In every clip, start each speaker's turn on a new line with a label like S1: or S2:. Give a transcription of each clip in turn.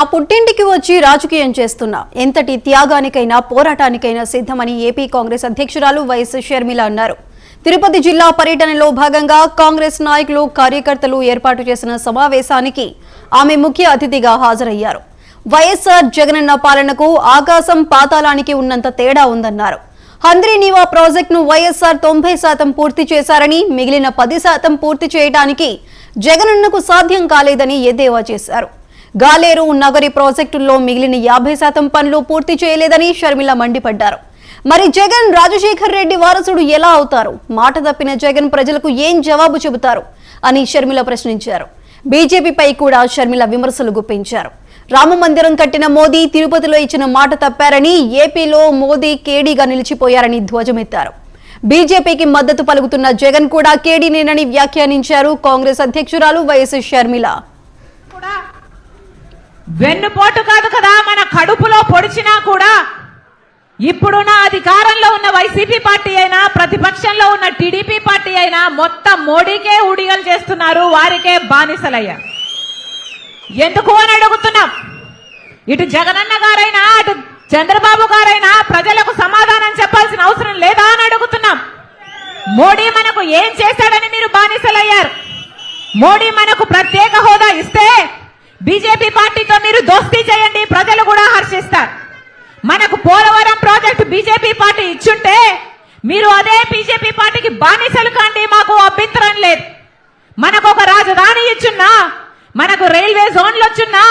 S1: ఆ పుట్టింటికి వచ్చి రాజకీయం చేస్తున్నా ఎంతటి త్యాగానికైనా పోరాటానికైనా సిద్ధమని ఏపీ కాంగ్రెస్ అధ్యక్షురాలు వైఎస్ షర్మిల అన్నారు. తిరుపతి జిల్లా పర్యటనలో భాగంగా కాంగ్రెస్ నాయకులు కార్యకర్తలు ఏర్పాటు చేసిన సమావేశానికి ఆమె ముఖ్య అతిథిగా హాజరయ్యారు. వైఎస్ఆర్ జగనన్న పాలనకు ఆకాశం పాతాళానికి ఉన్నంత తేడా ఉందన్నారు. హంద్రీనీవా ప్రాజెక్టును వైఎస్ఆర్ 90% పూర్తి చేశారని, మిగిలిన 10% పూర్తి చేయడానికి జగనన్నకు సాధ్యం కాలేదని ఎద్దేవా చేశారు. గాలేరు నగరి ప్రాజెక్టుల్లో మిగిలిన 50% పనులు పూర్తి చేయలేదని షర్మిల మండిపడ్డారు. మరి జగన్ రాజశేఖర్ రెడ్డి వారసుడు ఎలా అవుతారు? మాట తప్పిన జగన్ ప్రజలకు ఏం జవాబు చెబుతారు అని షర్మిల ప్రశ్నించారు. బీజేపీపై కూడా షర్మిల విమర్శలు గుప్పించారు. రామ మందిరం కట్టిన మోదీ తిరుపతిలో ఇచ్చిన మాట తప్పారని, ఏపీలో మోదీ కేడీగా నిలిచిపోయారని ధ్వజమెత్తారు. బీజేపీకి మద్దతు పలుకుతున్న జగన్ కూడా కేడీనేనని వ్యాఖ్యానించారు. కాంగ్రెస్ అధ్యక్షురాలు వైఎస్ షర్మిల
S2: వెన్నుపోటు కాదు కదా, మన కడుపులో పొడిచినా కూడా ఇప్పుడున్న అధికారంలో ఉన్న వైసీపీ పార్టీ అయినా, ప్రతిపక్షంలో ఉన్న టీడీపీ పార్టీ అయినా మొత్తం మోడీకే ఉడిగలు చేస్తున్నారు, వారికే బానిసలయ్యారు. ఎందుకు అని అడుగుతున్నాం. ఇటు జగనన్న గారైనా అటు చంద్రబాబు గారైనా ప్రజలకు సమాధానం చెప్పాల్సిన అవసరం లేదా అని అడుగుతున్నాం. మోడీ మనకు ఏం చేశాడని మీరు బానిసలయ్యారు? మోడీ మనకు ప్రత్యేక హోదా ఇస్తే బీజేపీ పార్టీతో మీరు దోస్తీ చేయండి, ప్రజలు కూడా హర్షిస్తారు. మనకు పోలవరం ప్రాజెక్టు బీజేపీ పార్టీ ఇచ్చుంటే మీరు అదే బీజేపీ పార్టీకి బానిసలు కాండి, మాకు అభ్యంతరం లేదు. మనకు ఒక రాజధాని ఇచ్చున్నా, మనకు రైల్వే జోన్లు వచ్చున్నా,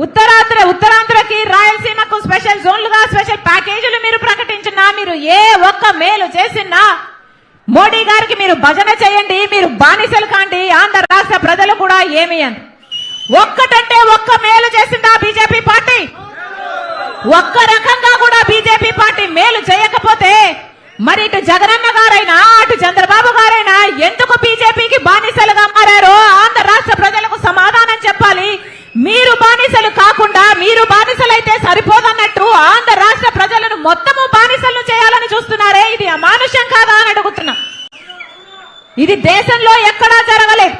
S2: ఉత్తరాంధ్రకి రాయలసీమకు స్పెషల్ జోన్లుగా స్పెషల్ ప్యాకేజీలు మీరు ప్రకటించున్నా, మీరు ఏ ఒక్క మేలు చేసినా మోడీ గారికి మీరు భజన చేయండి, మీరు బానిసలు కాండి, ఆంధ్ర రాష్ట్ర ప్రజలు కూడా ఏమి అని. ఒక్కటంటే ఒక్క మేలు చేసిందా బీజేపీ పార్టీ? ఒక్క రకంగా కూడా బీజేపీ పార్టీ మేలు చేయకపోతే మరి ఇటు జగనన్న గారైనా అటు చంద్రబాబు గారైనా ఎందుకు బీజేపీకి బానిసలుగా మారారో ఆంధ్ర రాష్ట్ర ప్రజలకు సమాధానం చెప్పాలి. మీరు బానిసలు కాకుండా, మీరు బానిసలైతే సరిపోదన్నట్టు ఆంధ్ర రాష్ట్ర ప్రజలను మొత్తము బానిసలను చేయాలని చూస్తున్నారే, ఇది అమానుషం కాదా అని అడుగుతున్నా. ఇది దేశంలో ఎక్కడా జరగలేదు.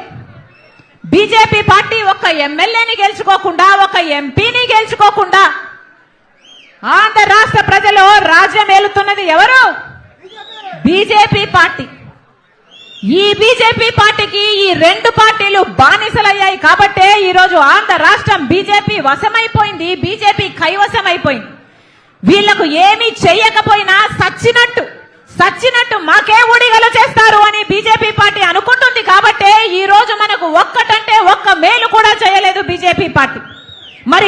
S2: బీజేపీ పార్టీ ఒక్క ఎమ్మెల్యేని గెలుచుకోకుండా, ఒక ఎంపీని గెలుచుకోకుండా ఆంధ్ర రాష్ట్ర ప్రజలు రాజ్యం ఏలుతున్నది ఎవరు? BJP party. ఈ బీజేపీ పార్టీకి ఈ రెండు పార్టీలు బానిసలయ్యాయి కాబట్టే ఈరోజు ఆంధ్ర రాష్ట్రం బీజేపీ వశమైపోయింది, బీజేపీ కైవశమైపోయింది. వీళ్లకు ఏమీ చెయ్యకపోయినా సచ్చినట్టు మాకే ఊడిగలు చేస్తారు అని బీజేపీ పార్టీ అనుకుంటుంది కాబట్టే ఈ రోజు మనకు ఒక్కటంటే ఒక్క మేలు కూడా చేయలేదు బీజేపీ పార్టీ. మరి